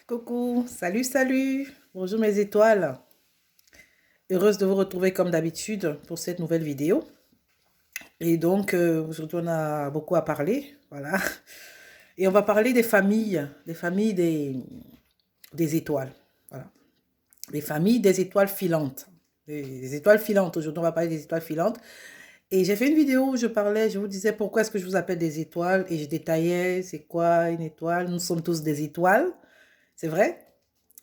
Coucou, salut, salut. Bonjour mes étoiles. Heureuse de vous retrouver comme d'habitude pour cette nouvelle vidéo. Et donc, aujourd'hui, on a beaucoup à parler. Voilà. Et on va parler des familles des étoiles. Voilà. Les familles des étoiles filantes. Des étoiles filantes. Aujourd'hui, on va parler des étoiles filantes. Et j'ai fait une vidéo où je vous disais pourquoi est-ce que je vous appelle des étoiles. Et je détaillais c'est quoi une étoile. Nous sommes tous des étoiles. C'est vrai?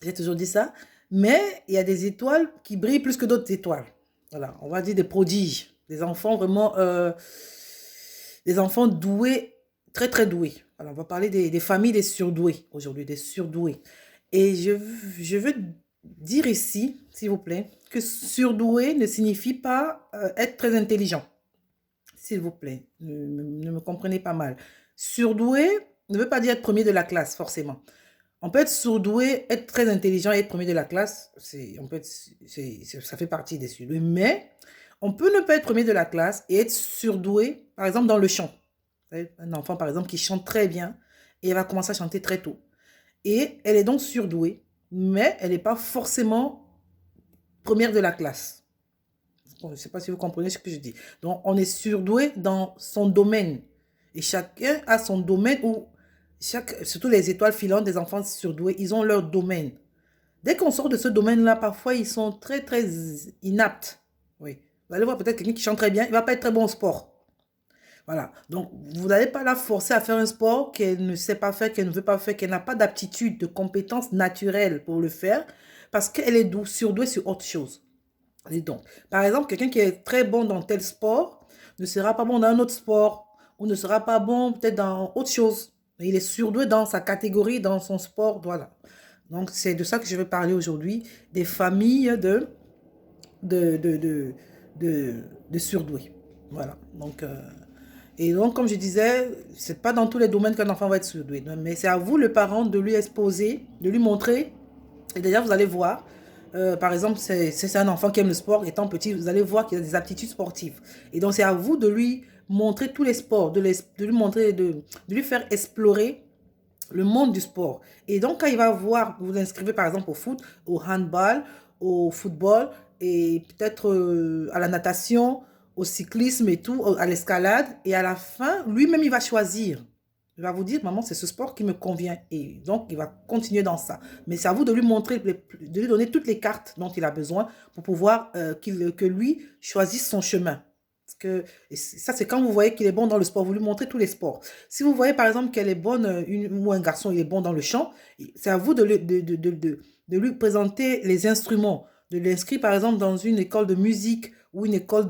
J'ai toujours dit ça. Mais il y a des étoiles qui brillent plus que d'autres étoiles. Voilà, on va dire des prodiges. Des enfants vraiment, des enfants doués, très très doués. Alors, on va parler des familles des surdoués aujourd'hui, des surdoués. Et je veux dire ici, s'il vous plaît, que surdoué ne signifie pas être très intelligent. S'il vous plaît, ne me comprenez pas mal. Surdoué ne veut pas dire être premier de la classe, forcément. On peut être surdoué, être très intelligent et être premier de la classe. Ça fait partie des surdoués. Mais on peut ne pas être premier de la classe et être surdoué, par exemple, dans le chant. Un enfant, par exemple, qui chante très bien et elle va commencer à chanter très tôt. Et elle est donc surdouée, mais elle n'est pas forcément première de la classe. Je ne sais pas si vous comprenez ce que je dis. Donc, on est surdoué dans son domaine. Et chacun a son domaine où surtout les étoiles filantes des enfants surdoués, ils ont leur domaine. Dès qu'on sort de ce domaine-là, parfois, ils sont très, très inaptes. Oui. Vous allez voir peut-être quelqu'un qui chante très bien, il ne va pas être très bon au sport. Voilà. Donc, vous n'allez pas la forcer à faire un sport qu'elle ne sait pas faire, qu'elle ne veut pas faire, qu'elle n'a pas d'aptitude, de compétences naturelles pour le faire, parce qu'elle est surdouée sur autre chose. Et donc, par exemple, quelqu'un qui est très bon dans tel sport ne sera pas bon dans un autre sport ou ne sera pas bon peut-être dans autre chose. Il est surdoué dans sa catégorie, dans son sport, voilà. Donc, c'est de ça que je vais parler aujourd'hui, des familles de, de, de, de, de surdoués. Voilà. Donc, et donc, comme je disais, c'est pas dans tous les domaines qu'un enfant va être surdoué, mais c'est à vous, le parent, de lui exposer, de lui montrer. Et d'ailleurs, vous allez voir, par exemple, c'est un enfant qui aime le sport, étant petit, vous allez voir qu'il a des aptitudes sportives. Et donc, c'est à vous de lui montrer tous les sports, de lui montrer, de lui faire explorer le monde du sport. Et donc, quand il va voir, vous l'inscrivez par exemple au foot, au handball, au football, et peut-être à la natation, au cyclisme et tout, à l'escalade. Et à la fin, lui-même, il va choisir. Il va vous dire, maman, c'est ce sport qui me convient. Et donc, il va continuer dans ça. Mais c'est à vous de lui montrer, de lui donner toutes les cartes dont il a besoin pour pouvoir que lui choisisse son chemin. Parce que ça, c'est quand vous voyez qu'il est bon dans le sport, vous lui montrez tous les sports. Si vous voyez par exemple qu'elle est bonne, ou un garçon il est bon dans le chant, c'est à vous de lui présenter les instruments, de l'inscrire par exemple dans une école de musique ou une école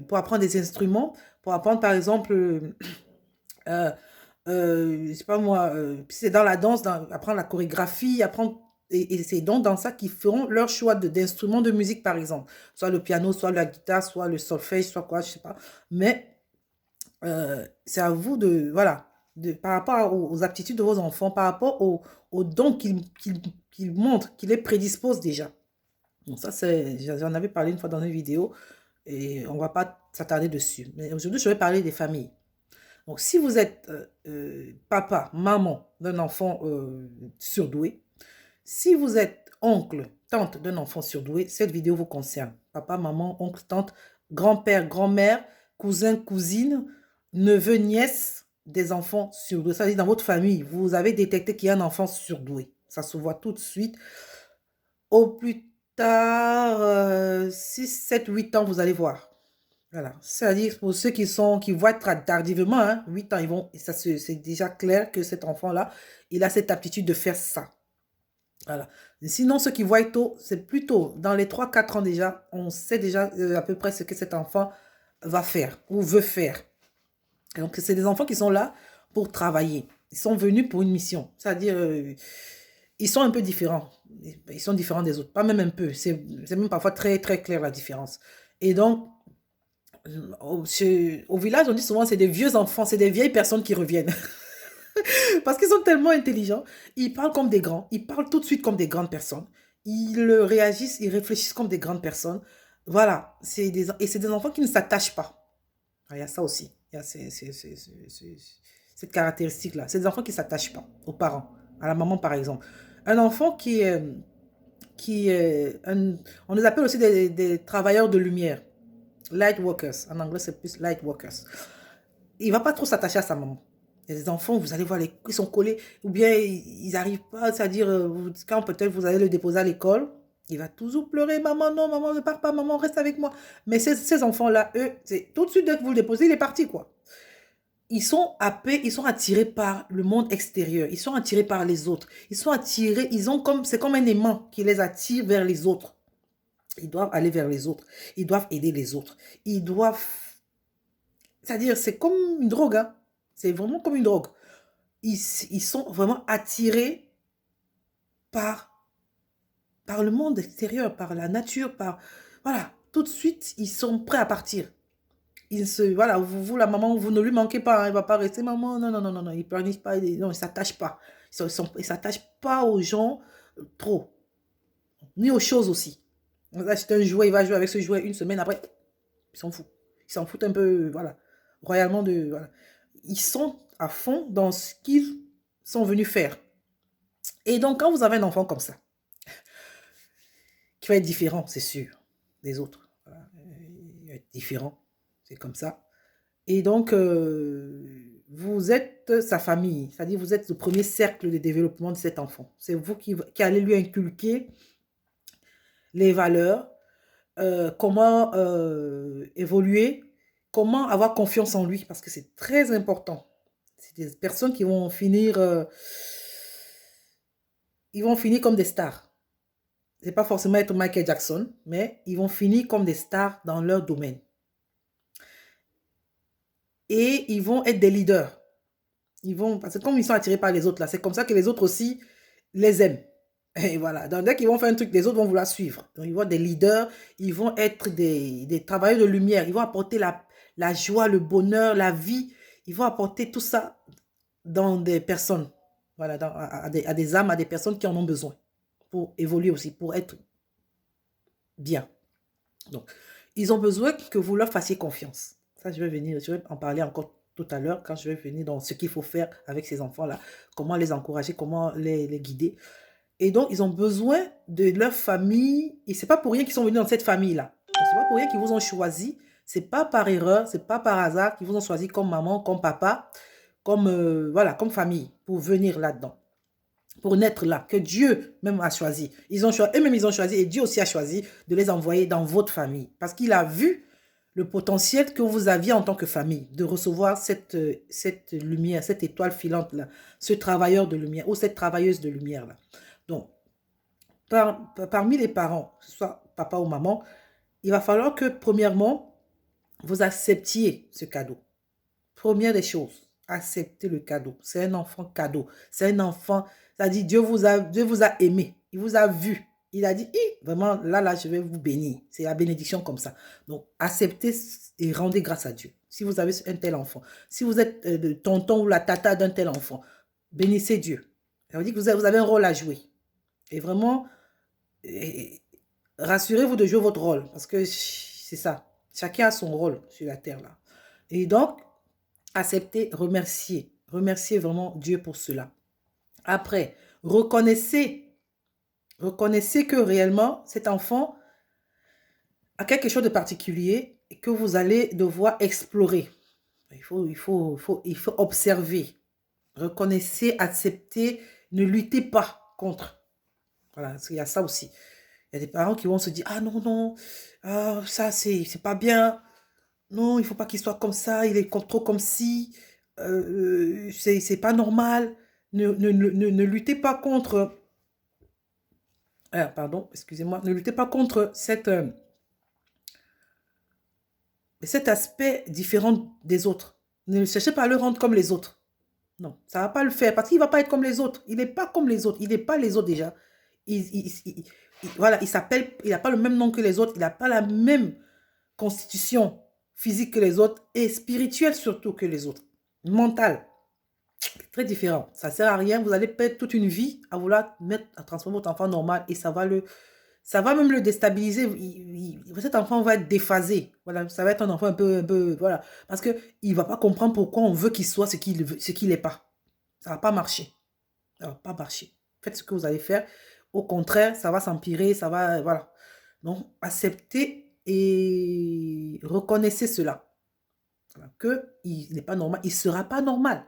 pour apprendre des instruments, pour apprendre par exemple, euh, je sais pas moi, si c'est dans la danse, apprendre la chorégraphie, apprendre. Et c'est donc dans ça qu'ils feront leur choix d'instruments de musique, par exemple. Soit le piano, soit la guitare, soit le solfège, soit quoi, je sais pas. Mais c'est à vous de, voilà, par rapport aux aptitudes de vos enfants, par rapport aux dons qu'ils montrent, qu'ils les prédisposent déjà. Donc ça, j'en avais parlé une fois dans une vidéo et on ne va pas s'attarder dessus. Mais aujourd'hui, je vais parler des familles. Donc, si vous êtes papa, maman d'un enfant surdoué, si vous êtes oncle, tante d'un enfant surdoué, cette vidéo vous concerne. Papa, maman, oncle, tante, grand-père, grand-mère, cousin, cousine, neveu, nièce des enfants surdoués. Ça veut dire dans votre famille, vous avez détecté qu'il y a un enfant surdoué. Ça se voit tout de suite. Au plus tard, 6, 7, 8 ans, vous allez voir. Voilà, c'est-à-dire pour ceux qui voient tardivement, hein, 8 ans, c'est déjà clair que cet enfant-là, il a cette aptitude de faire ça. Voilà. Sinon, ceux qui voient tôt, c'est plutôt dans les 3, 4 ans déjà, on sait déjà à peu près ce que cet enfant va faire ou veut faire. Et donc, c'est des enfants qui sont là pour travailler. Ils sont venus pour une mission. C'est-à-dire, ils sont un peu différents. Ils sont différents des autres. Pas même un peu. C'est même parfois très, très clair la différence. Et donc, au village, on dit souvent c'est des vieux enfants, c'est des vieilles personnes qui reviennent. Parce qu'ils sont tellement intelligents. Ils parlent comme des grands. Ils parlent tout de suite comme des grandes personnes. Ils réagissent, ils réfléchissent comme des grandes personnes. Voilà. Et c'est des enfants qui ne s'attachent pas. Ah, il y a ça aussi. Il y a cette caractéristique-là. C'est des enfants qui ne s'attachent pas aux parents. À la maman, par exemple. Un enfant on les appelle aussi des travailleurs de lumière. Light workers. En anglais, c'est plus light workers. Il va pas trop s'attacher à sa maman. Il y a des enfants, vous allez voir, ils sont collés, ou bien ils n'arrivent pas, c'est-à-dire, quand peut-être vous allez le déposer à l'école, il va toujours pleurer, maman, non, maman, ne pars pas, maman, reste avec moi. Mais ces enfants-là, eux, c'est tout de suite, dès que vous le déposez, il est parti, quoi. Ils sont attirés par le monde extérieur, ils sont attirés par les autres, ils sont attirés, c'est comme un aimant qui les attire vers les autres. Ils doivent aller vers les autres, ils doivent aider les autres, ils doivent, c'est-à-dire, c'est comme une drogue, hein. C'est vraiment comme une drogue. Ils sont vraiment attirés par, par le monde extérieur, par la nature, par... Voilà, tout de suite, ils sont prêts à partir. Voilà, la maman, vous ne lui manquez pas, hein, il ne va pas rester, maman, non, non, non, non, non, il ne planifie pas, non, il ne s'attache pas. Ils s'attachent pas aux gens trop, ni aux choses aussi. On va acheter un jouet, il va jouer avec ce jouet une semaine après, il s'en fout. Ils s'en foutent un peu, voilà, royalement de... Voilà. Ils sont à fond dans ce qu'ils sont venus faire. Et donc, quand vous avez un enfant comme ça, qui va être différent, c'est sûr, des autres. Voilà. Il va être différent, c'est comme ça. Et donc, vous êtes sa famille, c'est-à-dire vous êtes le premier cercle de développement de cet enfant. C'est vous qui allez lui inculquer les valeurs, comment évoluer, comment avoir confiance en lui, parce que c'est très important. C'est des personnes qui vont finir, ils vont finir comme des stars. C'est pas forcément être Michael Jackson, mais ils vont finir comme des stars dans leur domaine. Et ils vont être des leaders. Parce que comme ils sont attirés par les autres là, c'est comme ça que les autres aussi les aiment. Et voilà. Donc, dès qu'ils vont faire un truc, les autres vont vouloir suivre. Donc, ils vont être des leaders, ils vont être des travailleurs de lumière, ils vont apporter la joie, le bonheur, la vie. Ils vont apporter tout ça dans des personnes, voilà, à des âmes, à des personnes qui en ont besoin pour évoluer aussi, pour être bien. Donc, ils ont besoin que vous leur fassiez confiance. Ça, je vais en parler encore tout à l'heure quand je vais venir dans ce qu'il faut faire avec ces enfants-là, comment les encourager, comment les guider. Et donc, ils ont besoin de leur famille. Et c'est pas pour rien qu'ils sont venus dans cette famille-là. C'est pas pour rien qu'ils vous ont choisi. C'est pas par erreur, c'est pas par hasard qu'ils vous ont choisi comme maman, comme papa, comme, voilà, comme famille, pour venir là-dedans, pour naître là, que Dieu même a choisi. Eux-mêmes, ils ont choisi, et Dieu aussi a choisi de les envoyer dans votre famille. Parce qu'il a vu le potentiel que vous aviez en tant que famille, de recevoir cette lumière, cette étoile filante-là, ce travailleur de lumière, ou cette travailleuse de lumière-là. Donc, parmi les parents, que ce soit papa ou maman, il va falloir que, premièrement, vous acceptiez ce cadeau. Première des choses, acceptez le cadeau. C'est un enfant cadeau. C'est un enfant, c'est-à-dire Dieu vous a aimé. Il vous a vu. Il a dit, vraiment, là, je vais vous bénir. C'est la bénédiction comme ça. Donc, acceptez et rendez grâce à Dieu. Si vous avez un tel enfant, si vous êtes le tonton ou la tata d'un tel enfant, bénissez Dieu. Ça veut dire que vous avez un rôle à jouer. Et vraiment, rassurez-vous de jouer votre rôle. Parce que c'est ça. Chacun a son rôle sur la terre, là. Et donc, acceptez, remerciez. Remerciez vraiment Dieu pour cela. Après, reconnaissez que réellement, cet enfant a quelque chose de particulier et que vous allez devoir explorer. Il faut observer. Reconnaissez, acceptez, ne luttez pas contre. Voilà, parce qu'il y a ça aussi. Il y a des parents qui vont se dire, ah non, non, ça c'est pas bien. Non, il ne faut pas qu'il soit comme ça, il est trop comme si. C'est pas normal. Ne luttez pas contre... pardon, excusez-moi. Ne luttez pas contre cet aspect différent des autres. Ne cherchez pas à le rendre comme les autres. Non, ça ne va pas le faire parce qu'il ne va pas être comme les autres. Il n'est pas comme les autres. Il n'est pas les autres déjà. Voilà, il n'a pas le même nom que les autres. Il n'a pas la même constitution physique que les autres et spirituelle surtout que les autres. Mentale. Très différent. Ça ne sert à rien. Vous allez perdre toute une vie à vouloir transformer votre enfant normal et ça va même le déstabiliser. Cet enfant va être déphasé. Voilà, ça va être un enfant un peu voilà. Parce qu'il ne va pas comprendre pourquoi on veut qu'il soit ce qu'il n'est pas. Ça ne va pas marcher. Ça ne va pas marcher. faites ce que vous allez faire. Au contraire, ça va s'empirer, ça va, voilà. Donc, acceptez et reconnaissez cela. Voilà, qu'il n'est pas normal, il ne sera pas normal.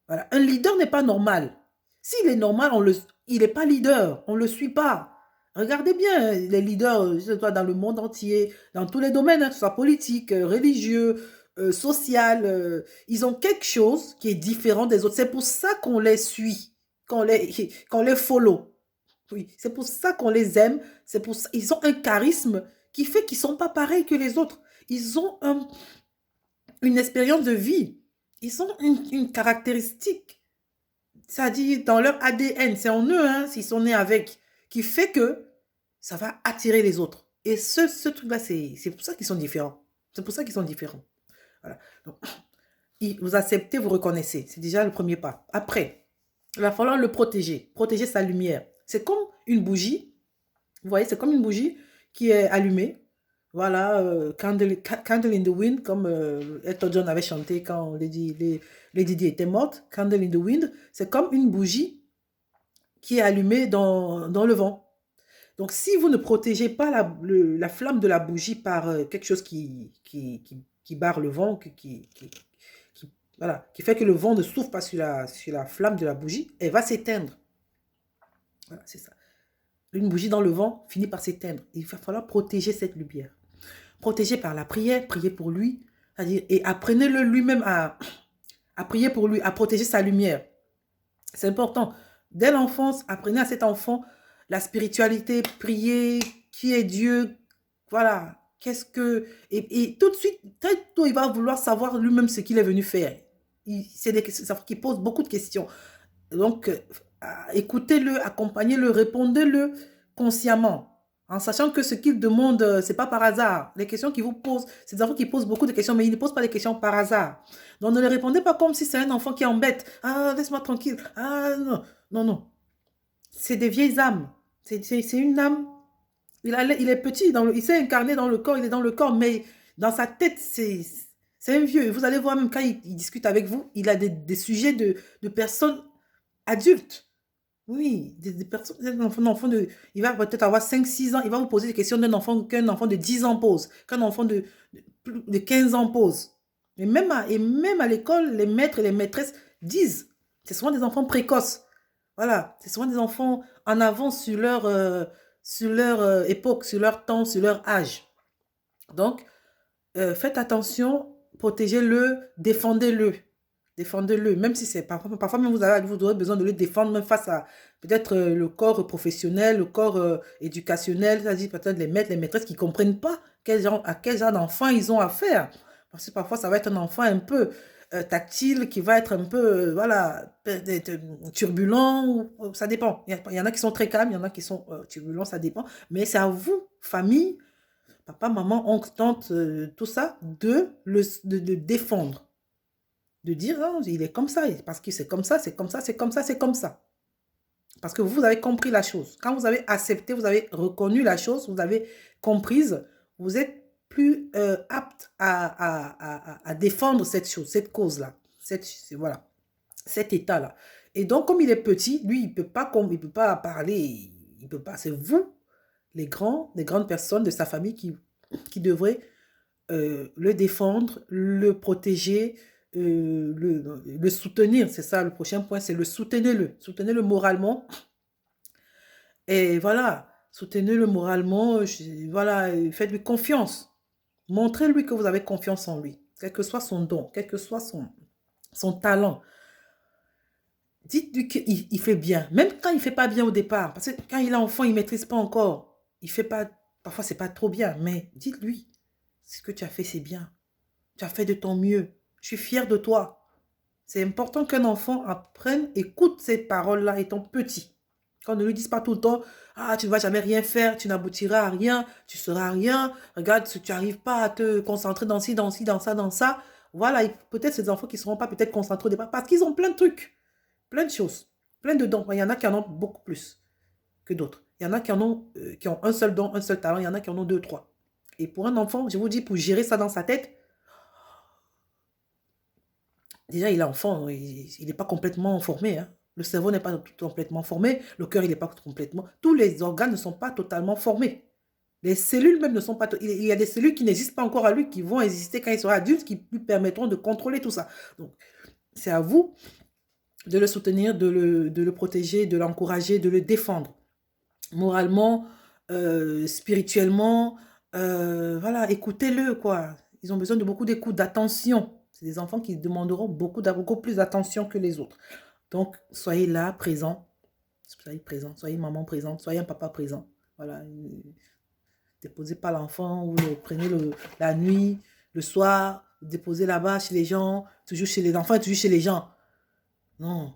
Voilà. Un leader n'est pas normal. S'il est normal, il n'est pas leader, on ne le suit pas. Regardez bien les leaders dans le monde entier, dans tous les domaines, hein, que ce soit politique, religieux, social, ils ont quelque chose qui est différent des autres. C'est pour ça qu'on les suit, qu'on les follow. Oui, c'est pour ça qu'on les aime. C'est pour ça, ils ont un charisme qui fait qu'ils ne sont pas pareils que les autres. Ils ont une expérience de vie. Ils ont une caractéristique, c'est-à-dire dans leur ADN, c'est en eux, hein, s'ils sont nés avec, qui fait que ça va attirer les autres. Et ce truc-là, c'est pour ça qu'ils sont différents. C'est pour ça qu'ils sont différents. Voilà. Donc, vous acceptez, vous reconnaissez. C'est déjà le premier pas. Après, il va falloir le protéger. Protéger sa lumière. C'est comme une bougie. Vous voyez, c'est comme une bougie qui est allumée. Voilà, Candle in the Wind, comme Elton John avait chanté quand Lady Di était morte. Candle in the Wind, c'est comme une bougie qui est allumée dans le vent. Donc, si vous ne protégez pas la flamme de la bougie par quelque chose qui barre le vent, voilà, qui fait que le vent ne souffle pas sur la flamme de la bougie, elle va s'éteindre. Voilà, c'est ça. Une bougie dans le vent finit par s'éteindre. Il va falloir protéger cette lumière. Protéger par la prière, prier pour lui, c'est-à-dire, et apprenez-le lui-même à prier pour lui, à protéger sa lumière. C'est important. Dès l'enfance, apprenez à cet enfant la spiritualité, prier, qui est Dieu, voilà, qu'est-ce que... Et tout de suite, très tôt, il va vouloir savoir lui-même ce qu'il est venu faire. C'est des questions qui posent beaucoup de questions. Donc, écoutez-le, accompagnez-le, répondez-le consciemment. En sachant que ce qu'il demande, c'est pas par hasard. Les questions qu'il vous pose, c'est des enfants qui posent beaucoup de questions, mais ils ne posent pas des questions par hasard. Donc, ne les répondez pas comme si c'est un enfant qui embête. Ah, laisse-moi tranquille. Ah, non, non, non. C'est des vieilles âmes. C'est une âme. Il est petit, il s'est incarné dans le corps, il est dans le corps, mais dans sa tête, c'est un vieux. Vous allez voir, même quand il discute avec vous, il a des sujets de personnes adultes. Oui, des personnes, un enfant il va peut-être avoir 5 6 ans, il va vous poser des questions qu'un enfant de 10 ans pose, qu'un enfant de 15 ans pose. Et même à l'école, les maîtres et les maîtresses disent, c'est souvent des enfants précoces. Voilà, c'est souvent des enfants en avance sur leur époque, sur leur temps, sur leur âge. Donc, faites attention, protégez-le, défendez-le. Défendez-le, même si c'est parfois même vous aurez besoin de le défendre même face à peut-être le corps professionnel, le corps éducationnel, c'est-à-dire peut-être les maîtres, les maîtresses qui ne comprennent pas à quel genre d'enfant ils ont affaire. Parce que parfois, ça va être un enfant un peu tactile, qui va être un peu, voilà, turbulent, ça dépend. Il y en a qui sont très calmes, il y en a qui sont turbulents, ça dépend. Mais c'est à vous, famille, papa, maman, oncle, tante, tout ça, de défendre. De dire, non, il est comme ça, parce que c'est comme ça, c'est comme ça, c'est comme ça, c'est comme ça. Parce que vous avez compris la chose. Quand vous avez accepté, vous avez reconnu la chose, vous avez comprise, vous êtes plus apte à défendre cette chose, cette cause-là, voilà, cet état-là. Et donc, comme il est petit, lui, il ne peut pas parler, il peut pas. C'est vous, les grandes personnes de sa famille qui devraient le défendre, le protéger, le soutenir. C'est ça, le prochain point, c'est le soutenez-le. Soutenez-le moralement. Et voilà, soutenez-le moralement. Voilà, faites-lui confiance. Montrez-lui que vous avez confiance en lui. Quel que soit son don, quel que soit son talent. Dites-lui qu'il fait bien. Même quand il ne fait pas bien au départ. Parce que quand il est enfant, il ne maîtrise pas encore. Il fait pas... Parfois, ce n'est pas trop bien. Mais dites-lui, ce que tu as fait, c'est bien. Tu as fait de ton mieux. Je suis fière de toi. C'est important qu'un enfant apprenne, écoute ces paroles-là étant petit. Qu'on ne lui dise pas tout le temps, ah, tu ne vas jamais rien faire, tu n'aboutiras à rien, tu seras rien. Regarde, si tu n'arrives pas à te concentrer dans ci, dans ci, dans ça, dans ça. Voilà, peut-être ces enfants qui ne seront pas peut-être concentrés au départ parce qu'ils ont plein de trucs, plein de choses, plein de dons. Il y en a qui en ont beaucoup plus que d'autres. Il y en a qui ont un seul don, un seul talent. Il y en a qui en ont deux, trois. Et pour un enfant, je vous dis, pour gérer ça dans sa tête, déjà, il est enfant, il n'est pas complètement formé. Hein. Le cerveau n'est pas complètement formé, le cœur, il n'est pas complètement... Tous les organes ne sont pas totalement formés. Les cellules même ne sont pas... Il y a des cellules qui n'existent pas encore à lui, qui vont exister quand il sera adulte, qui lui permettront de contrôler tout ça. Donc, c'est à vous de le soutenir, de le protéger, de l'encourager, de le défendre. Moralement, spirituellement, voilà, écoutez-le, quoi. Ils ont besoin de beaucoup d'écoute, d'attention. C'est des enfants qui demanderont beaucoup plus d'attention que les autres. Donc, soyez là, présent. Soyez présent, soyez maman présente, soyez un papa présent. Voilà. Déposez pas l'enfant ou le prenez la nuit, le soir, déposez là-bas chez les gens, toujours chez les enfants, toujours chez les gens. Non.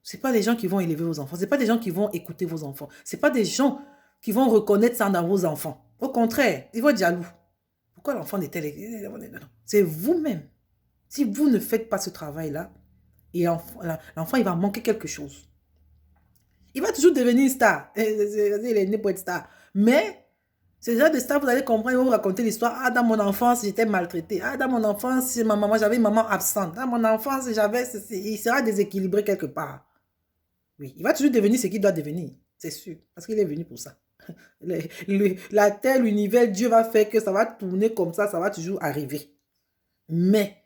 Ce n'est pas des gens qui vont élever vos enfants. Ce n'est pas des gens qui vont écouter vos enfants. Ce n'est pas des gens qui vont reconnaître ça dans vos enfants. Au contraire, ils vont être jaloux. Pourquoi l'enfant n'est-elle... C'est vous-même. Si vous ne faites pas ce travail-là, l'enfant, il va manquer quelque chose. Il va toujours devenir star. Il est né pour être star. Mais, ce genre de star, vous allez comprendre, ils vont vous raconter l'histoire. Ah, dans mon enfance, j'étais maltraité. Ah, dans mon enfance, j'avais une maman absente. Dans mon enfance, il sera déséquilibré quelque part. Oui, il va toujours devenir ce qu'il doit devenir. C'est sûr. Parce qu'il est venu pour ça. La terre, l'univers, Dieu va faire que ça va tourner comme ça va toujours arriver. Mais,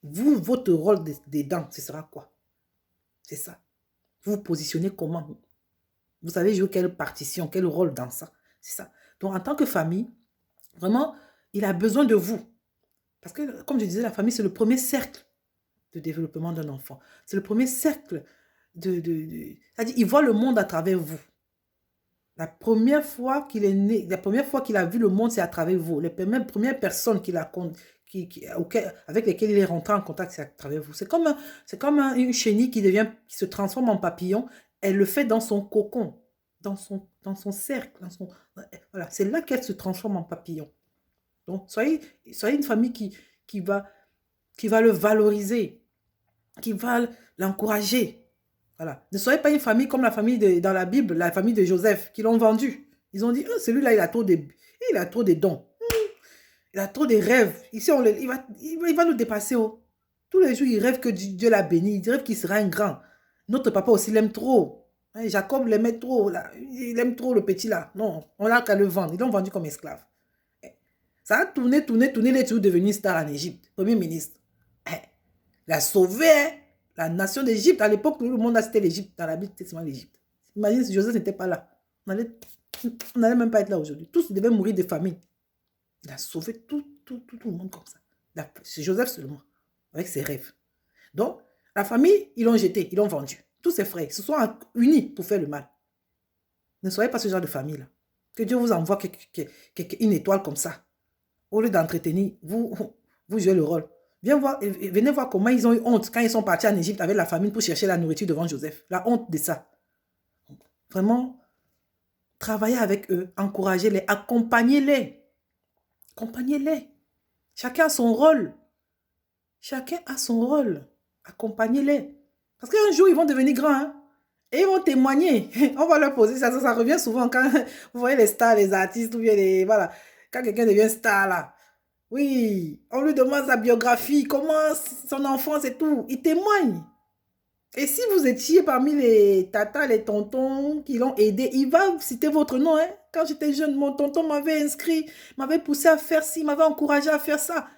vous, votre rôle dedans, ce sera quoi? C'est ça. Vous vous positionnez comment? Vous savez jouer quelle partition, quel rôle dans ça? C'est ça. Donc, en tant que famille, vraiment, il a besoin de vous. Parce que, comme je disais, la famille, c'est le premier cercle de développement d'un enfant. C'est le premier cercle c'est-à-dire, il voit le monde à travers vous. La première fois qu'il est né, la première fois qu'il a vu le monde, c'est à travers vous. Les premières personnes avec lesquelles il est rentré en contact, c'est à travers vous. C'est comme une chenille qui se transforme en papillon. Elle le fait dans son cocon, dans son cercle. Voilà, c'est là qu'elle se transforme en papillon. Donc, soyez une famille qui va le valoriser, qui va l'encourager. Voilà. Ne soyez pas une famille comme la famille dans la Bible, la famille de Joseph, qui l'ont vendu. Ils ont dit, oh, celui-là, il a trop de dons. Il a trop de rêves. Ici, il va nous dépasser. Oh. Tous les jours, il rêve que Dieu l'a béni. Il rêve qu'il sera un grand. Notre papa aussi l'aime trop. Jacob l'aimait trop. Là. Il aime trop le petit là. Non, on n'a qu'à le vendre. Ils l'ont vendu comme esclave. Ça a tourné. Il est toujours devenu star en Égypte. Premier ministre. Il a sauvé la nation d'Égypte. À l'époque, tout le monde a cité l'Égypte. Dans la Bible, c'était seulement l'Égypte. Imagine si Joseph n'était pas là. On n'allait même pas être là aujourd'hui. Tous devaient mourir de famine. Il a sauvé tout le monde comme ça. C'est Joseph seulement, avec ses rêves. Donc, la famille, ils l'ont jeté, ils l'ont vendu. Tous ses frères se sont unis pour faire le mal. Ne soyez pas ce genre de famille-là. Que Dieu vous envoie une étoile comme ça. Au lieu d'entretenir, vous jouez le rôle. Venez voir comment ils ont eu honte quand ils sont partis en Égypte avec la famine pour chercher la nourriture devant Joseph. La honte de ça. Vraiment, travaillez avec eux, encouragez-les, accompagnez-les. Accompagnez-les. Chacun a son rôle. Chacun a son rôle. Accompagnez-les. Parce qu'un jour, ils vont devenir grands. Hein? Et ils vont témoigner. On va leur poser ça. Ça revient souvent quand vous voyez les stars, les artistes, ou bien voilà. Quand quelqu'un devient star, là. Oui, on lui demande sa biographie, comment son enfance et tout. Il témoigne. Et si vous étiez parmi les tatas, les tontons qui l'ont aidé, il va citer votre nom. Hein? Quand j'étais jeune, mon tonton m'avait inscrit, m'avait poussé à faire ci, m'avait encouragé à faire ça.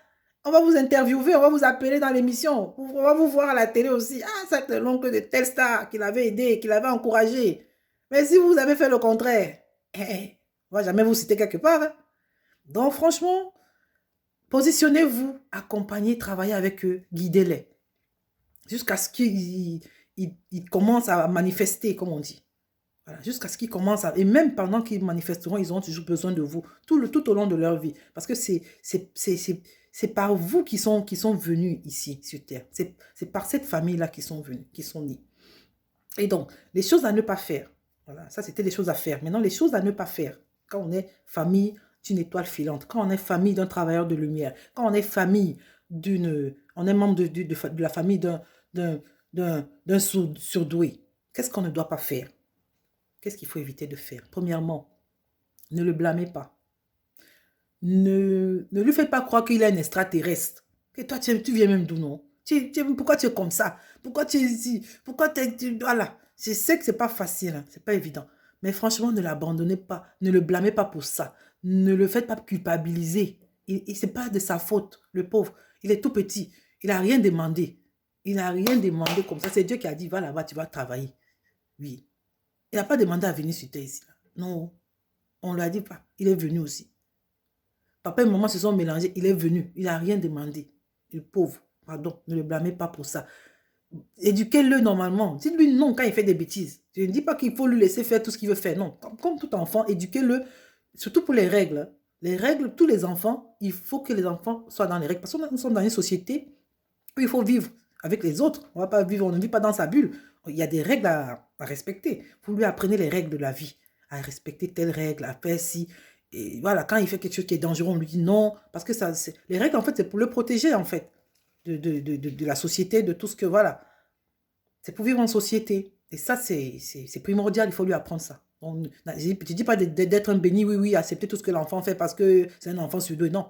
On va vous interviewer, on va vous appeler dans l'émission. On va vous voir à la télé aussi. Ah, c'est l'oncle de telle star qui l'avait aidé, qui l'avait encouragé. Mais si vous avez fait le contraire, on ne va jamais vous citer quelque part. Hein? Donc franchement, positionnez-vous, accompagnez, travaillez avec eux, guidez-les. Jusqu'à ce qu'ils commencent à manifester, comme on dit. Voilà, jusqu'à ce qu'ils commencent à... Et même pendant qu'ils manifesteront, ils auront toujours besoin de vous, tout au long de leur vie. Parce que c'est par vous qui sont venus ici, sur Terre. C'est par cette famille-là qu'ils sont venus, qui sont nés. Et donc, les choses à ne pas faire. Voilà, ça, c'était les choses à faire. Maintenant, les choses à ne pas faire. Quand on est famille d'une étoile filante, quand on est famille d'un travailleur de lumière, quand on est famille on est membre de la famille d'un surdoué. Qu'est-ce qu'on ne doit pas faire? Qu'est-ce qu'il faut éviter de faire? Premièrement, ne le blâmez pas. Ne lui faites pas croire qu'il est un extraterrestre. Que toi, tu viens même d'où, non? Pourquoi tu es comme ça? Pourquoi tu es ici? Pourquoi voilà. Je sais que c'est pas facile, hein, c'est pas évident. Mais franchement, ne l'abandonnez pas. Ne le blâmez pas pour ça. Ne le faites pas culpabiliser. Et c'est pas de sa faute, le pauvre. Il est tout petit. Il n'a rien demandé. Il n'a rien demandé comme ça. C'est Dieu qui a dit, va là-bas, tu vas travailler. Oui. Il n'a pas demandé à venir sur terre ici. Non. On ne lui a dit pas. Il est venu aussi. Papa et maman se sont mélangés. Il est venu. Il n'a rien demandé. Le pauvre. Pardon. Ne le blâmez pas pour ça. Éduquez-le normalement. Dites-lui non quand il fait des bêtises. Je ne dis pas qu'il faut lui laisser faire tout ce qu'il veut faire. Non. Comme tout enfant, éduquez-le. Surtout pour les règles. Les règles, tous les enfants, il faut que les enfants soient dans les règles. Parce que nous sommes dans une société où il faut vivre avec les autres. On va pas vivre, on ne vit pas dans sa bulle. Il y a des règles à respecter. Vous lui apprenez les règles de la vie. À respecter telles règles, à faire ci. Et voilà, quand il fait quelque chose qui est dangereux, on lui dit non. Parce que ça, les règles, en fait, c'est pour le protéger, en fait. De la société, de tout ce que, voilà. C'est pour vivre en société. Et ça, c'est primordial, il faut lui apprendre ça. Je ne dis pas d'être un béni, oui, oui, accepter tout ce que l'enfant fait parce que c'est un enfant sur deux. Non,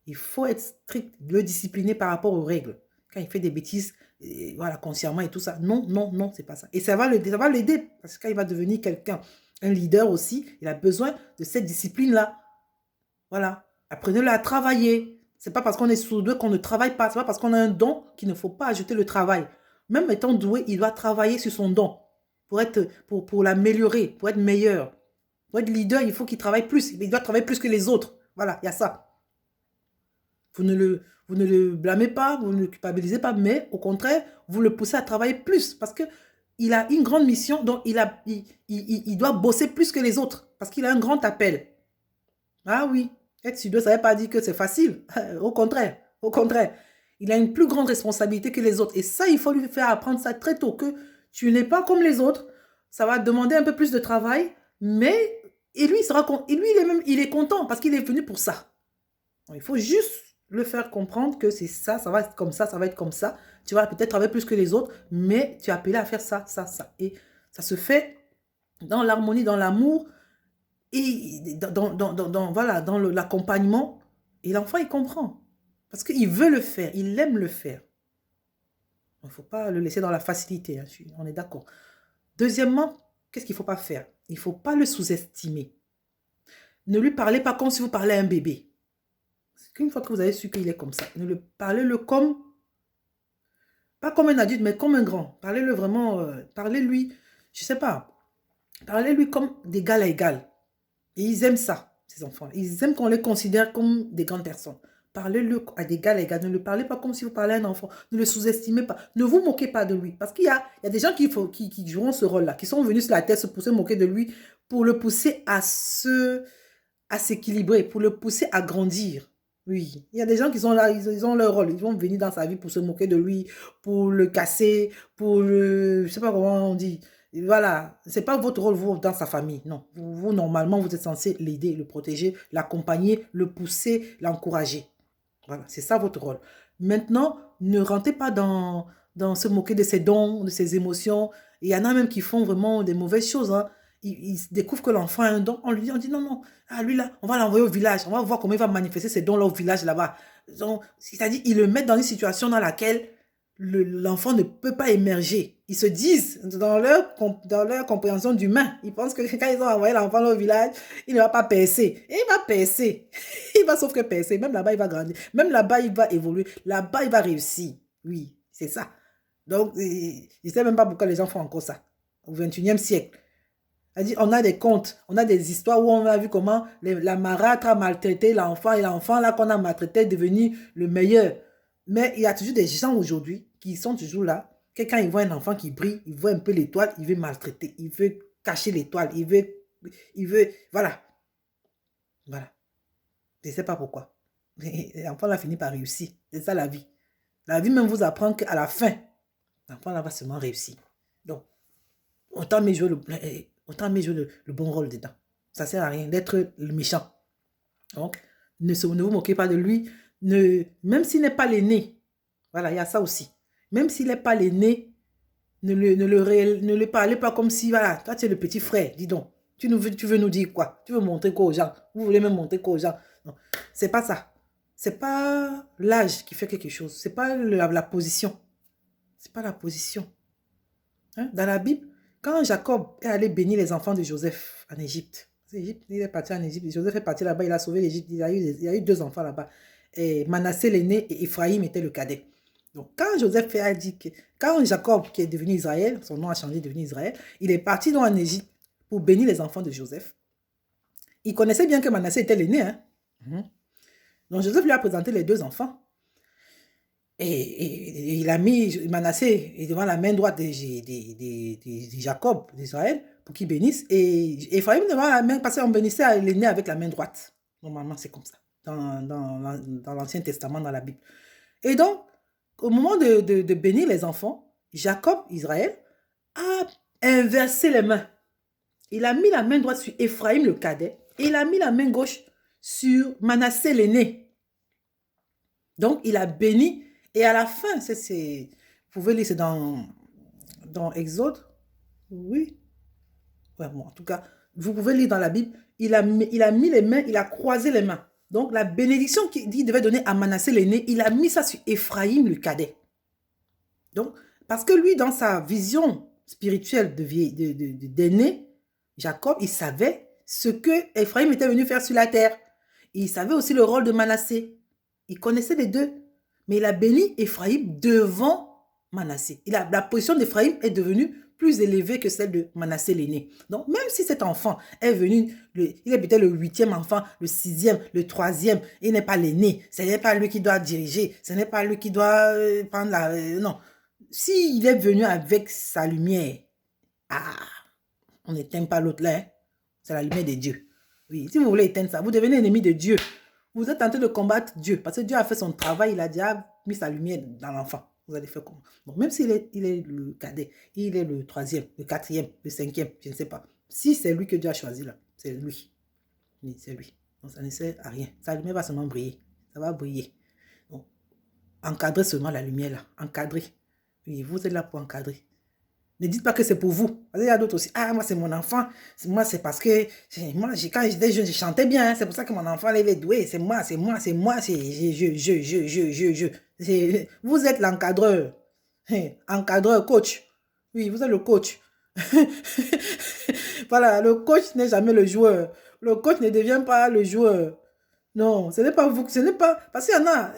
il faut être strict, le discipliner par rapport aux règles. Quand il fait des bêtises, et voilà, consciemment et tout ça. Non, non, non, c'est pas ça. Et ça va l'aider parce que quand il va devenir quelqu'un, un leader aussi, il a besoin de cette discipline-là. Voilà. Apprenez-le à travailler. C'est pas parce qu'on est sourd qu'on ne travaille pas. C'est pas parce qu'on a un don qu'il ne faut pas ajouter le travail. Même étant doué, il doit travailler sur son don pour l'améliorer, pour être meilleur. Pour être leader, il faut qu'il travaille plus. Il doit travailler plus que les autres. Voilà, il y a ça. Vous ne le blâmez pas, vous ne le culpabilisez pas, mais au contraire, vous le poussez à travailler plus parce qu'il a une grande mission, donc il doit bosser plus que les autres parce qu'il a un grand appel. Ah oui, être sur deux, ça ne veut pas dire que c'est facile. Au contraire, au contraire. Il a une plus grande responsabilité que les autres. Et ça, il faut lui faire apprendre ça très tôt, que tu n'es pas comme les autres. Ça va demander un peu plus de travail, mais et lui, il est content parce qu'il est venu pour ça. Donc, il faut juste le faire comprendre que c'est ça, ça va être comme ça va être comme ça. Tu vas peut-être travailler plus que les autres, mais tu es appelé à faire ça, ça, ça. Et ça se fait dans l'harmonie, dans l'amour, et voilà, dans l'accompagnement. Et l'enfant, il comprend. Parce qu'il veut le faire, il aime le faire. Il ne faut pas le laisser dans la facilité, hein, on est d'accord. Deuxièmement, qu'est-ce qu'il ne faut pas faire? Il ne faut pas le sous-estimer. Ne lui parlez pas comme si vous parlez à un bébé. Une fois que vous avez su qu'il est comme ça, parlez-le comme, pas comme un adulte, mais comme un grand. Parlez-le vraiment, parlez-lui, je ne sais pas, parlez-lui comme d'égal à égal. Et ils aiment ça, ces enfants. Ils aiment qu'on les considère comme des grandes personnes. Parlez-le à d'égal à égal. Ne le parlez pas comme si vous parlez à un enfant. Ne le sous-estimez pas. Ne vous moquez pas de lui. Parce qu'il y a des gens qui joueront ce rôle-là, qui sont venus sur la terre pour se moquer de lui, pour le pousser à s'équilibrer, pour le pousser à grandir. Oui, il y a des gens qui sont là, ils ont leur rôle. Ils vont venir dans sa vie pour se moquer de lui, pour le casser, pour le... Je sais pas comment on dit. Voilà, c'est pas votre rôle, vous, dans sa famille. Non, vous, normalement, vous êtes censé l'aider, le protéger, l'accompagner, le pousser, l'encourager. Voilà, c'est ça votre rôle. Maintenant, ne rentrez pas dans se moquer de ses dons, de ses émotions. Il y en a même qui font vraiment des mauvaises choses. Hein. Ils découvrent que l'enfant a un don. On dit non, non. Ah, lui là, on va l'envoyer au village. On va voir comment il va manifester ses dons là au village là-bas. C'est-à-dire, ils le mettent dans une situation dans laquelle l'enfant ne peut pas émerger. Ils se disent, dans leur compréhension d'humain, ils pensent que quand ils ont envoyé l'enfant au village, il ne va pas percer. Et il va percer. Il va sauf que percer. Même là-bas, il va grandir. Même là-bas, il va évoluer. Là-bas, il va réussir. Oui, c'est ça. Donc, je ne sais même pas pourquoi les gens font encore ça. Au 21e siècle. C'est-à-dire, on a des contes, on a des histoires où on a vu comment la marâtre a maltraité l'enfant et l'enfant là qu'on a maltraité est devenu le meilleur. Mais il y a toujours des gens aujourd'hui qui sont toujours là. Quelqu'un, il voit un enfant qui brille, il voit un peu l'étoile, il veut maltraiter, il veut cacher l'étoile, il veut, voilà. Voilà. Je ne sais pas pourquoi. L'enfant là finit par réussir. C'est ça la vie. La vie même vous apprend qu'à la fin, l'enfant là va seulement réussir. Donc, autant mieux jouer le bon rôle dedans. Ça ne sert à rien d'être le méchant. Donc, ne vous moquez pas de lui. Même s'il n'est pas l'aîné, voilà, il y a ça aussi. Même s'il n'est pas l'aîné, ne le parlez pas comme si, voilà, toi tu es le petit frère, dis donc. Tu veux nous dire quoi? Tu veux montrer quoi aux gens? Vous voulez même montrer quoi aux gens? Non, c'est pas ça. c'est pas l'âge qui fait quelque chose. C'est pas la position. C'est pas la position. Hein? Dans la Bible, quand Jacob est allé bénir les enfants de Joseph en Égypte, il est parti en Égypte, Joseph est parti là-bas, il a sauvé l'Égypte, il y a eu deux enfants là-bas. Et Manassé l'aîné et Ephraïm était le cadet. Donc quand Joseph a dit que, quand Jacob, qui est devenu Israël, son nom a changé, devenu Israël, il est parti donc en Égypte pour bénir les enfants de Joseph. Il connaissait bien que Manassé était l'aîné. Hein? Donc Joseph lui a présenté les deux enfants. Et il a mis Manassé devant la main droite de Jacob, d'Israël, pour qu'il bénisse. Et Ephraïm devant la main, parce qu'on bénissait l'aîné avec la main droite. Normalement, c'est comme ça, dans l'Ancien Testament, dans la Bible. Et donc, au moment de bénir les enfants, Jacob, Israël, a inversé les mains. Il a mis la main droite sur Ephraïm, le cadet, et il a mis la main gauche sur Manassé, l'aîné. Donc, il a béni. Et à la fin, vous pouvez lire, c'est dans Exode. Oui. Ouais, bon, en tout cas, vous pouvez lire dans la Bible. Il a mis les mains, il a croisé les mains. Donc, la bénédiction qu'il devait donner à Manassé l'aîné, il a mis ça sur Ephraïm le cadet. Donc, parce que lui, dans sa vision spirituelle d'aîné, Jacob, il savait ce que Ephraïm était venu faire sur la terre. Il savait aussi le rôle de Manassé. Il connaissait les deux. Mais il a béni Ephraïm devant Manassé. La position d'Ephraïm est devenue plus élevée que celle de Manassé l'aîné. Donc, même si cet enfant est venu, il est peut-être le 8e enfant, le 6e, le 3e, il n'est pas l'aîné. Ce n'est pas lui qui doit diriger. Ce n'est pas lui qui doit prendre la... non. S'il est venu avec sa lumière, on n'éteint pas l'autre là. Hein? C'est la lumière de Dieu. Oui, si vous voulez éteindre ça, vous devenez ennemi de Dieu. Vous êtes en train de combattre Dieu, parce que Dieu a fait son travail, il a déjà mis sa lumière dans l'enfant. Vous allez faire comment? Donc, même s'il est le cadet, il est le 3e, le 4e, le 5e, je ne sais pas. Si c'est lui que Dieu a choisi là, c'est lui. Oui, c'est lui. Donc, ça ne sert à rien. Sa lumière va seulement briller. Ça va briller. Donc, encadrez seulement la lumière là. Encadrez. Oui, vous êtes là pour encadrer. Ne dites pas que c'est pour vous. Parce qu'il y a d'autres aussi. Ah, moi, c'est mon enfant. Moi, c'est parce que... Moi, quand j'étais jeune, je chantais bien. Hein. C'est pour ça que mon enfant, il est doué. C'est moi. Vous êtes l'encadreur. Encadreur, coach. Oui, vous êtes le coach. Voilà, le coach n'est jamais le joueur. Le coach ne devient pas le joueur. Non, ce n'est pas vous, ce n'est pas... Parce qu'il y en a,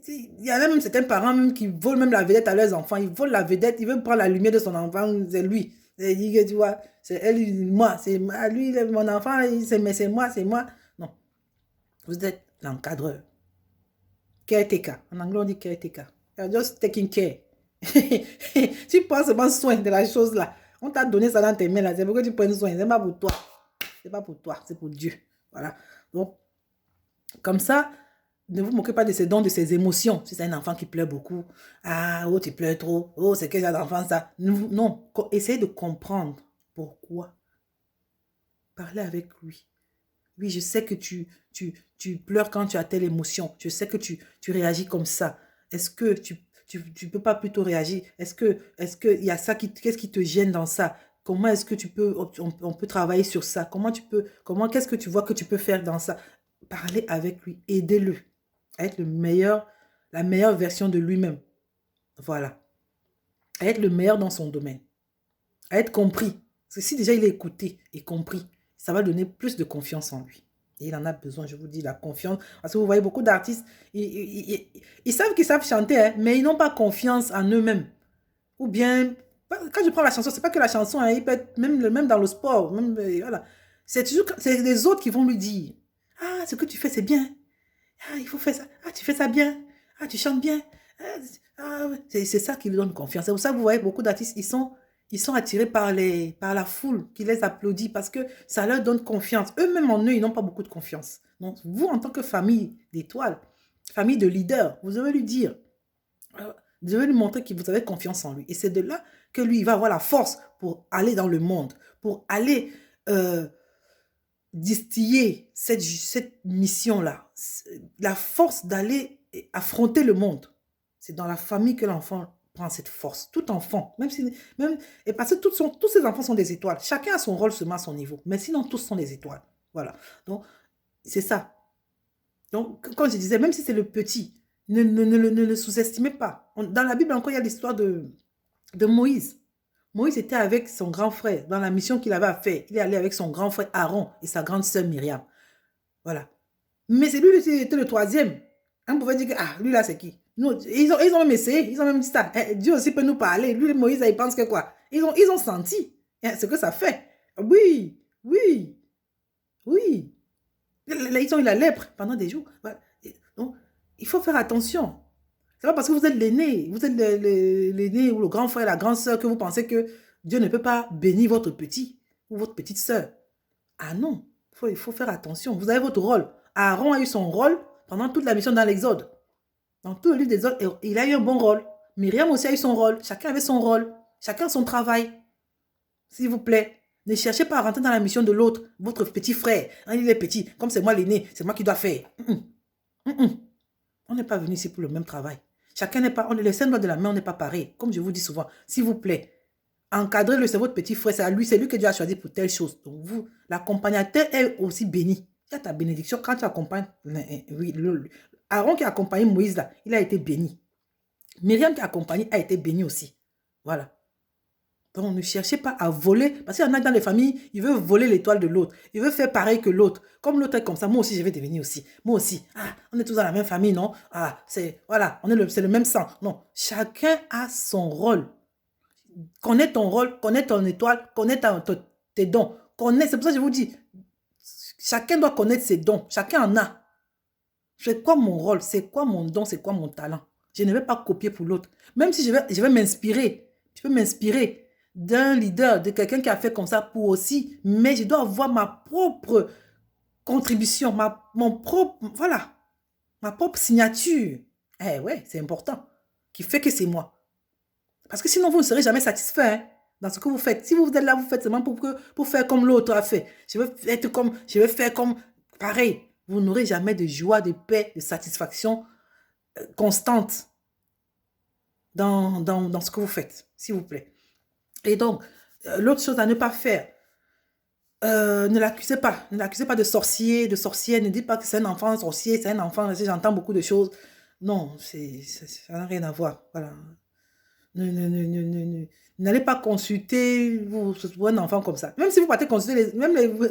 il y en a même certains parents même qui volent même la vedette à leurs enfants. Ils volent la vedette, ils veulent prendre la lumière de son enfant, c'est lui. C'est dit que tu vois, c'est elle, moi, c'est lui, mon enfant, c'est moi, c'est moi. Non, vous êtes l'encadreur. Caretaker, en anglais on dit caretaker. You're just taking care. Tu prends seulement soin de la chose là. On t'a donné ça dans tes mains là, c'est pour que tu prennes soin, c'est pas pour toi. C'est pas pour toi, c'est pour Dieu. Voilà. Donc, comme ça, ne vous moquez pas de ses dons, de ses émotions. Si c'est un enfant qui pleure beaucoup, ah, oh, tu pleures trop, oh, c'est quel genre d'enfant ça? Non, essayez de comprendre pourquoi. Parlez avec lui. Oui, je sais que tu pleures quand tu as telle émotion. Je sais que tu réagis comme ça. Est-ce que tu peux pas plutôt réagir? Est-ce que il y a ça qu'est-ce qui te gêne dans ça? Comment est-ce que on peut travailler sur ça? Qu'est-ce que tu vois que tu peux faire dans ça? Parlez avec lui, aidez-le à être la meilleure version de lui-même. Voilà. À être le meilleur dans son domaine. À être compris. Parce que si déjà il est écouté et compris, ça va donner plus de confiance en lui. Et il en a besoin, je vous dis, la confiance. Parce que vous voyez beaucoup d'artistes, ils savent qu'ils savent chanter, hein, mais ils n'ont pas confiance en eux-mêmes. Ou bien, quand je prends la chanson, c'est pas que la chanson, hein, il peut être même dans le sport. Même, voilà. C'est les autres qui vont lui dire, ah, ce que tu fais, c'est bien. Ah, il faut faire ça. Ah, tu fais ça bien. Ah, tu chantes bien. C'est ça qui lui donne confiance. C'est pour ça que vous voyez beaucoup d'artistes, ils sont attirés par la foule qui les applaudit parce que ça leur donne confiance. Eux-mêmes en eux, ils n'ont pas beaucoup de confiance. Donc, vous, en tant que famille d'étoiles, famille de leaders, vous devez lui dire, vous devez lui montrer que vous avez confiance en lui. Et c'est de là que lui, il va avoir la force pour aller dans le monde, pour aller distiller cette mission-là, la force d'aller affronter le monde. C'est dans la famille que l'enfant prend cette force. Tout enfant, et parce que tous ces enfants sont des étoiles. Chacun a son rôle seulement à son niveau. Mais sinon, tous sont des étoiles. Voilà. Donc, c'est ça. Donc, comme je disais, même si c'est le petit, ne le sous-estimez pas. Dans la Bible encore, il y a l'histoire de Moïse. Moïse était avec son grand frère dans la mission qu'il avait à faire. Il est allé avec son grand frère Aaron et sa grande sœur Myriam. Voilà. Mais c'est lui qui était le troisième. On pouvait dire que, ah, lui là, c'est qui? Nous, ils ont même essayé, ils ont même dit ça. Dieu aussi peut nous parler. Lui, Moïse, il pense que quoi? Ils ont senti ce que ça fait. Oui, oui, oui. Ils ont eu la lèpre pendant des jours. Voilà. Donc, il faut faire attention. C'est pas parce que vous êtes l'aîné, vous êtes l'aîné ou le grand frère, la grande sœur, que vous pensez que Dieu ne peut pas bénir votre petit ou votre petite sœur. Ah non, il faut faire attention. Vous avez votre rôle. Aaron a eu son rôle pendant toute la mission dans l'Exode. Dans tout le livre des autres, il a eu un bon rôle. Myriam aussi a eu son rôle. Chacun avait son rôle. Chacun son travail. S'il vous plaît, ne cherchez pas à rentrer dans la mission de l'autre, votre petit frère. Hein, il est petit, comme c'est moi l'aîné, c'est moi qui dois faire. On n'est pas venu ici pour le même travail. Chacun n'est pas, les 5 doigts de la main, on n'est pas pareil. Comme je vous dis souvent, s'il vous plaît, encadrez-le, c'est votre petit frère, c'est lui que Dieu a choisi pour telle chose. Donc vous, l'accompagnateur est aussi béni. Il y a ta bénédiction quand tu accompagnes. Oui, Aaron qui a accompagné Moïse là, il a été béni. Myriam qui a accompagné a été béni aussi. Voilà. Donc ne cherchez pas à voler, parce qu'il y en a dans les familles, ils veulent voler l'étoile de l'autre. Ils veulent faire pareil que l'autre. Comme l'autre est comme ça, moi aussi je vais devenir aussi. Moi aussi. Ah, on est tous dans la même famille, non? Ah, c'est, voilà, c'est le même sang. Non, chacun a son rôle. Connais ton rôle, connais ton étoile, connais tes dons. C'est pour ça que je vous dis, chacun doit connaître ses dons. Chacun en a. C'est quoi mon rôle? C'est quoi mon don? C'est quoi mon talent? Je ne vais pas copier pour l'autre. Même si je vais m'inspirer. Je peux m'inspirer d'un leader, de quelqu'un qui a fait comme ça pour aussi. Mais je dois avoir ma propre contribution, voilà, ma propre signature. Eh ouais, c'est important. Qui fait que c'est moi. Parce que sinon, vous ne serez jamais satisfait hein, dans ce que vous faites. Si vous êtes là, vous faites seulement pour faire comme l'autre a fait. Je vais faire comme, pareil. Vous n'aurez jamais de joie, de paix, de satisfaction constante dans ce que vous faites, s'il vous plaît. Et donc, l'autre chose à ne pas faire, ne l'accusez pas. Ne l'accusez pas de sorcier, de sorcière. Ne dites pas que c'est un enfant sorcier, c'est un enfant, j'entends beaucoup de choses. Non, ça n'a rien à voir. Voilà. N'allez pas consulter pour un enfant comme ça. Même si vous partez consulter,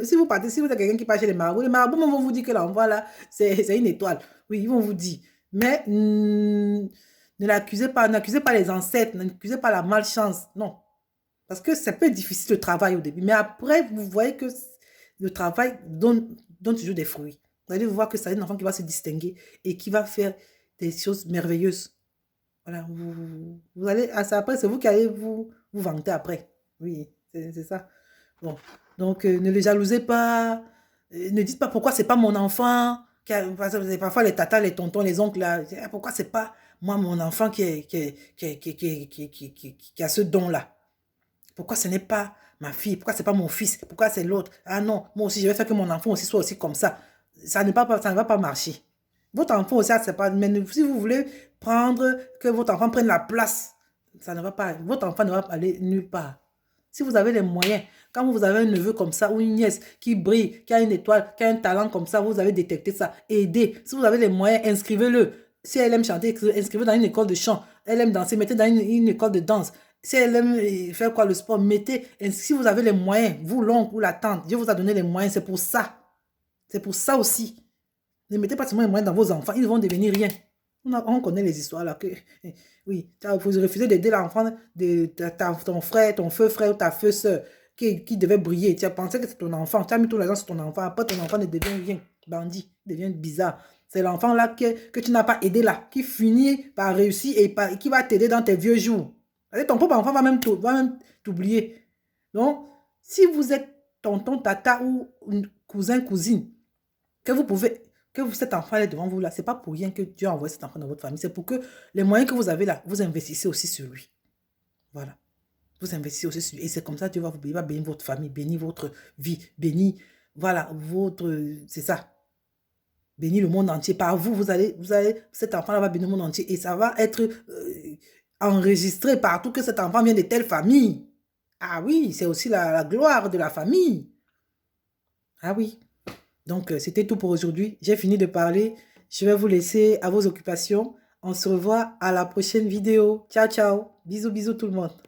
si vous êtes quelqu'un qui part chez les marabouts vont vous dire que l'enfant là, c'est une étoile. Oui, ils vont vous dire. Mais ne l'accusez pas, n'accusez pas les ancêtres, n'accusez pas la malchance. Non. Parce que ça peut être difficile le travail au début. Mais après, vous voyez que le travail donne toujours des fruits. Vous allez voir que c'est un enfant qui va se distinguer et qui va faire des choses merveilleuses. Voilà, vous allez, après, c'est vous qui allez vous vanter après. Oui, c'est ça. Bon, donc ne le jalousez pas. Ne dites pas pourquoi c'est pas mon enfant. Parfois les tatas, les tontons, les oncles, là, pourquoi c'est pas moi, mon enfant qui a ce don-là. Pourquoi ce n'est pas ma fille? Pourquoi c'est pas mon fils? Pourquoi c'est l'autre? Ah non, moi aussi, je vais faire que mon enfant aussi soit aussi comme ça. Ça ne va pas marcher. Votre enfant aussi, c'est pas... Mais si vous voulez prendre, que votre enfant prenne la place, ça ne va pas... Votre enfant ne va pas aller nulle part. Si vous avez les moyens, quand vous avez un neveu comme ça ou une nièce qui brille, qui a une étoile, qui a un talent comme ça, vous avez détecté ça, aidez. Si vous avez les moyens, inscrivez-le. Si elle aime chanter, inscrivez dans une école de chant. Elle aime danser, mettez dans une école de danse. Si elle aime faire quoi, le sport, mettez. Si vous avez les moyens, vous, l'oncle ou la tante, Dieu vous a donné les moyens, c'est pour ça. C'est pour ça aussi. Ne mettez pas seulement les moyens dans vos enfants, ils vont devenir rien. On connaît les histoires là. Oui, vous refusez d'aider l'enfant de ton frère, ton feu frère ou ta feu soeur qui devait briller. Tu as pensé que c'est ton enfant, tu as mis tout l'argent sur ton enfant, après ton enfant ne devient rien, bandit, devient bizarre. C'est l'enfant là que tu n'as pas aidé là, qui finit par réussir et qui va t'aider dans tes vieux jours. Ton propre enfant va même t'oublier. Donc, si vous êtes tonton, tata ou cousin, cousine, que vous pouvez, cet enfant est devant vous là, c'est pas pour rien que Dieu a envoyé cet enfant dans votre famille, c'est pour que les moyens que vous avez là, vous investissez aussi sur lui. Voilà. Vous investissez aussi sur lui. Et c'est comme ça que Dieu va bénir votre famille, bénir votre vie, bénir, voilà, c'est ça. Bénir le monde entier. Par vous, cet enfant-là va bénir le monde entier et ça va être enregistré partout que cet enfant vient de telle famille. Ah oui, c'est aussi la gloire de la famille. Ah oui. Donc, c'était tout pour aujourd'hui. J'ai fini de parler. Je vais vous laisser à vos occupations. On se revoit à la prochaine vidéo. Ciao, ciao. Bisous, bisous tout le monde.